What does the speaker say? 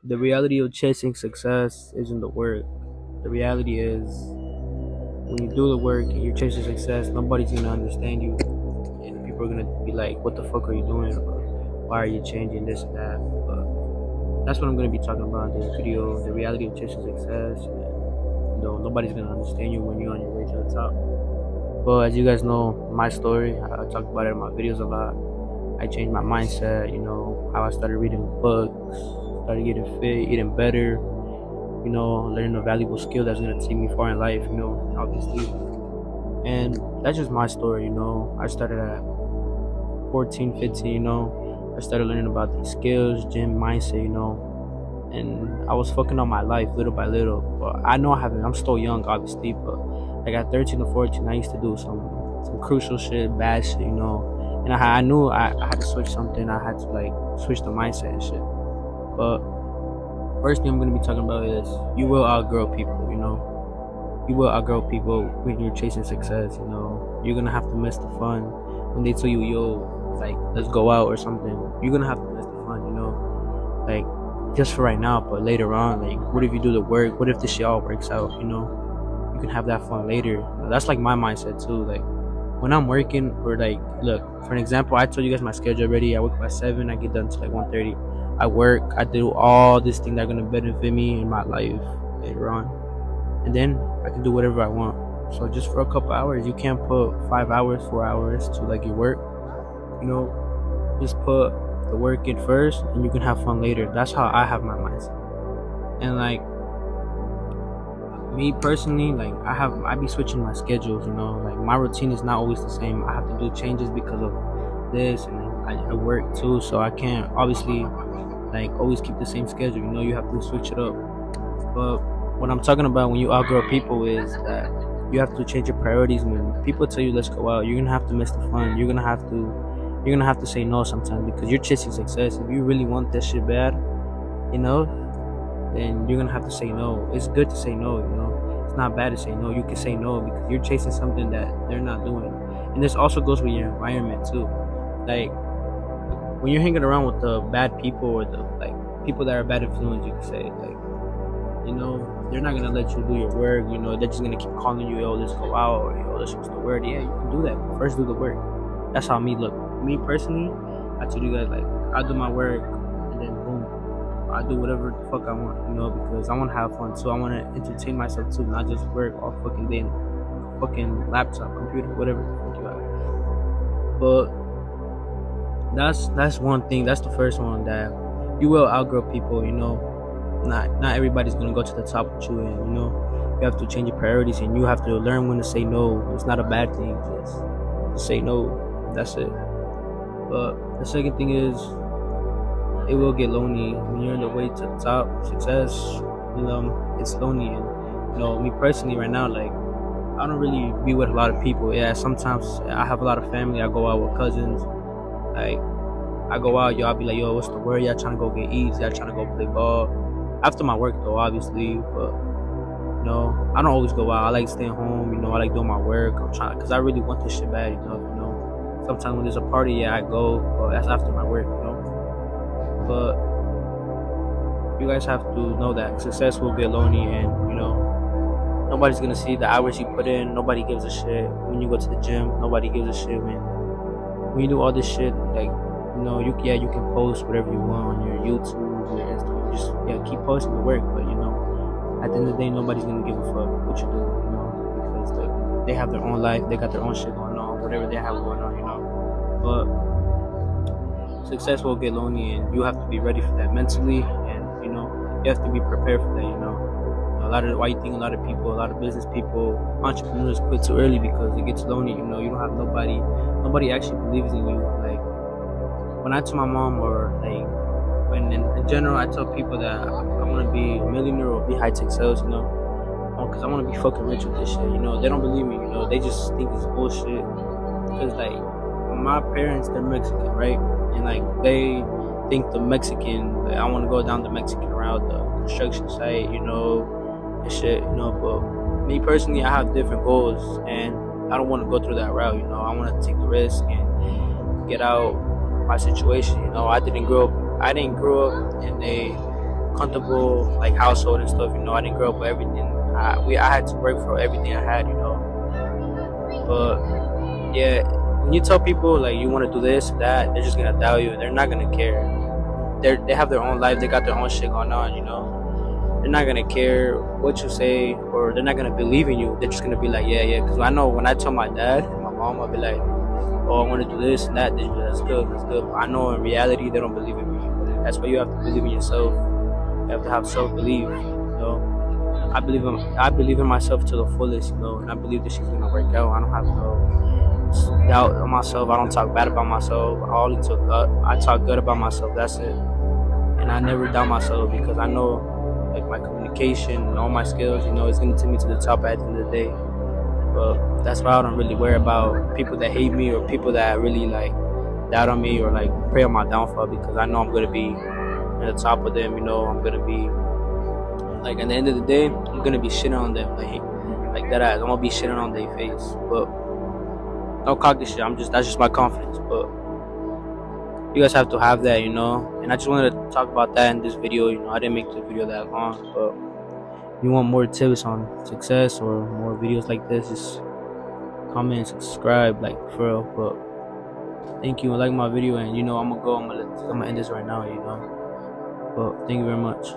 The reality of chasing success isn't the work. The reality is when you do the work and you're chasing success, nobody's gonna understand you, and people are gonna be like, "What the fuck are you doing? Or why are you changing this and that?" But that's what I'm gonna be talking about in this video: the reality of chasing success. Nobody's gonna understand you when you're on your way to the top. But as you guys know, my story, I talk about it in my videos a lot. I changed my mindset, how I started reading books, started getting fit, eating better, learning a valuable skill that's gonna take me far in life, obviously. And that's just my story, I started at 14, 15, I started learning about these skills, gym mindset, and I was fucking on my life little by little. But I know I'm still young, obviously, but like at 13 or 14, I used to do some crucial shit, bad shit, and I knew I had to switch something. I had to like switch the mindset and shit. But first thing I'm gonna be talking about is you will outgrow people, you will outgrow people when you're chasing success, you're gonna have to miss the fun when they tell you, yo, like, let's go out or something. You're gonna have to miss the fun, like, just for right now. But later on, like, what if you do the work? What if this shit all works out? You can have that fun later. That's like my mindset too. Like when I'm working, or like, look, for an example, I told you guys my schedule already. I work by 7, I get done to like 1:30. I work, I do all this thing that are gonna benefit me in my life later on, and then I can do whatever I want. So just for a couple hours, you can't put 5 hours, 4 hours to like your work. Just put the work in first, and you can have fun later. That's how I have my mindset. And like me personally, like I be switching my schedules. Like my routine is not always the same. I have to do changes because of this, and then I work too, so I can't obviously like always keep the same schedule. You have to switch it up. But what I'm talking about when you outgrow people is that you have to change your priorities. When people tell you let's go out, you're gonna have to miss the fun. You're gonna have to say no sometimes because you're chasing success. If you really want this shit bad, you know, then you're gonna have to say no. It's good to say no. It's not bad to say no. You can say no because you're chasing something that they're not doing. And this also goes with your environment too. Like when you're hanging around with the bad people, or the like people that are bad influence, you can say, like, they're not gonna let you do your work. They're just gonna keep calling you, yo, let's go out, or yo, let's what's the word. Yeah, you can do that, but first do the work. That's how me personally, I told you guys, like, I do my work, and then boom, I do whatever the fuck I want, because I want to have fun too. I want to entertain myself too, not just work all fucking day, fucking laptop, computer, whatever the fuck you have. But that's one thing. That's the first one, that you will outgrow people. Not everybody's gonna go to the top with you, and you have to change your priorities, and you have to learn when to say no. It's not a bad thing. Just say no. That's it. But the second thing is, it will get lonely when you're on the way to the top. Success, it's lonely. And me personally, right now, like, I don't really be with a lot of people. Yeah, sometimes I have a lot of family. I go out with cousins. Like, I go out, yo, I'll be like, yo, what's the word? Y'all trying to go get eats? Y'all trying to go play ball? After my work, though, obviously. But I don't always go out. I like staying home. I like doing my work. I'm trying, because I really want this shit bad. Sometimes when there's a party, yeah, I go, but that's after my work. But you guys have to know that success will get lonely, and nobody's gonna see the hours you put in. Nobody gives a shit when you go to the gym. Nobody gives a shit when you do all this shit. Like, you can post whatever you want on your YouTube, your Instagram. Just keep posting the work, but at the end of the day, nobody's gonna give a fuck what you do, because like they have their own life, they got their own shit going on, whatever they have going on, But success will get lonely, and you have to be ready for that mentally, and you have to be prepared for that. Why you think a lot of people, a lot of business people, entrepreneurs quit too early? Because it gets lonely. You don't have nobody actually believes in you. Like when I tell my mom, or like when in general I tell people that I want to be a millionaire or be high tech sales, because I want to be fucking rich with this shit. They don't believe me. They just think it's bullshit. Because like my parents, they're Mexican, right? And like they think the Mexican, like, I want to go down the Mexican route, the construction site, and shit, But me personally, I have different goals, and I don't want to go through that route. I want to take the risk and get out my situation. I didn't grow up in a comfortable like household and stuff. I didn't grow up with everything. I had to work for everything I had. But yeah, when you tell people like you want to do this, that, they're just gonna doubt you. They're not gonna care. They have their own life. They got their own shit going on. They're not gonna care what you say, or they're not gonna believe in you. They're just gonna be like, yeah, yeah. Because I know when I tell my dad and my mom, I'll be like, oh, I want to do this and that. That's good, that's good. But I know in reality they don't believe in me. That's why you have to believe in yourself. You have to have self-belief. I believe in myself to the fullest. And I believe this shit's gonna work out. I don't have no doubt on myself. I don't talk bad about myself. I talk good about myself. That's it. And I never doubt myself because I know like my communication and all my skills, it's gonna take me to the top at the end of the day. But that's why I don't really worry about people that hate me or people that really like doubt on me or like pray on my downfall, because I know I'm gonna be at the top of them. I'm gonna be like at the end of the day, I'm gonna be shitting on them like that. I'm gonna be shitting on their face, but no cocky shit. That's just my confidence. But you guys have to have that, And I just wanted to talk about that in this video. I didn't make the video that long, but if you want more tips on success or more videos like this, just comment, subscribe, like for real. But thank you and like my video, and I'm gonna end this right now, but thank you very much.